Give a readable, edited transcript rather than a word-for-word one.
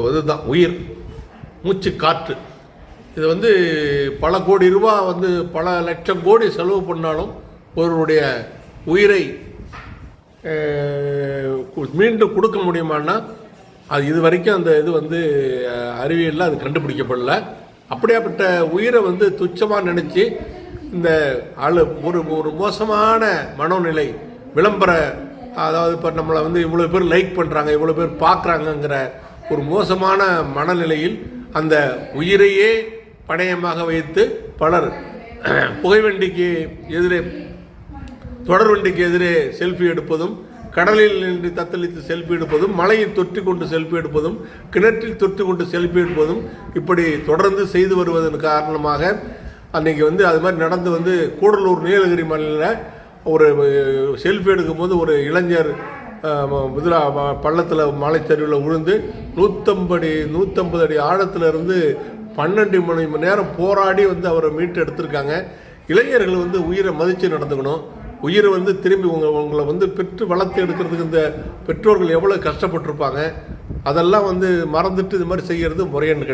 இதுதான் உயிர், மூச்சு காற்று. இது வந்து பல கோடி ரூபா வந்து பல லட்சம் கோடி செலவு பண்ணாலும் ஒருவருடைய உயிரை மீண்டும் கொடுக்க முடியுமான்னா அது இது வரைக்கும் அந்த இது வந்து அறிவியலில் அது கண்டுபிடிக்கப்படல. அப்படியாப்பட்ட உயிரை வந்து துச்சமாக நினச்சி இந்த ஒரு மோசமான மனோநிலை, விளம்பர, அதாவது இப்போ நம்மளை வந்து இவ்வளோ பேர் லைக் பண்ணுறாங்க, இவ்வளோ பேர் பார்க்குறாங்கங்கிற ஒரு மோசமான மனநிலையில் அந்த உயிரையே பணயமாக வைத்து பலர் புகைவண்டிக்கு எதிரே, தொடர் வண்டிக்கு எதிரே செல்ஃபி எடுப்பதும், கடலில் நின்று தத்தளித்து செல்ஃபி எடுப்பதும், மலையை தொற்றி கொண்டு செல்ஃபி எடுப்பதும், கிணற்றில் தொற்றி கொண்டு செல்ஃபி எடுப்பதும் இப்படி தொடர்ந்து செய்து வருவதன் காரணமாக அன்றைக்கி வந்து அது மாதிரி நடந்து வந்து கூடலூர் நீலகிரி மலையில் ஒரு செல்ஃபி எடுக்கும்போது ஒரு இளைஞர் இதில் பள்ளத்தில் மலைச்சரிவில் விழுந்து 150 அடி ஆழத்தில் இருந்து 12 மணி நேரம் போராடி வந்து அவரை மீட்டு எடுத்திருக்காங்க. இளைஞர்கள் வந்து உயிரை மதித்து நடந்துக்கணும். உயிரை வந்து திரும்பி உங்களை வந்து பெற்று வளர்த்து எடுக்கிறதுக்கு இந்த பெற்றோர்கள் எவ்வளோ கஷ்டப்பட்டிருப்பாங்க, அதெல்லாம் வந்து மறந்துட்டு இது மாதிரி செய்கிறது முறையன்னு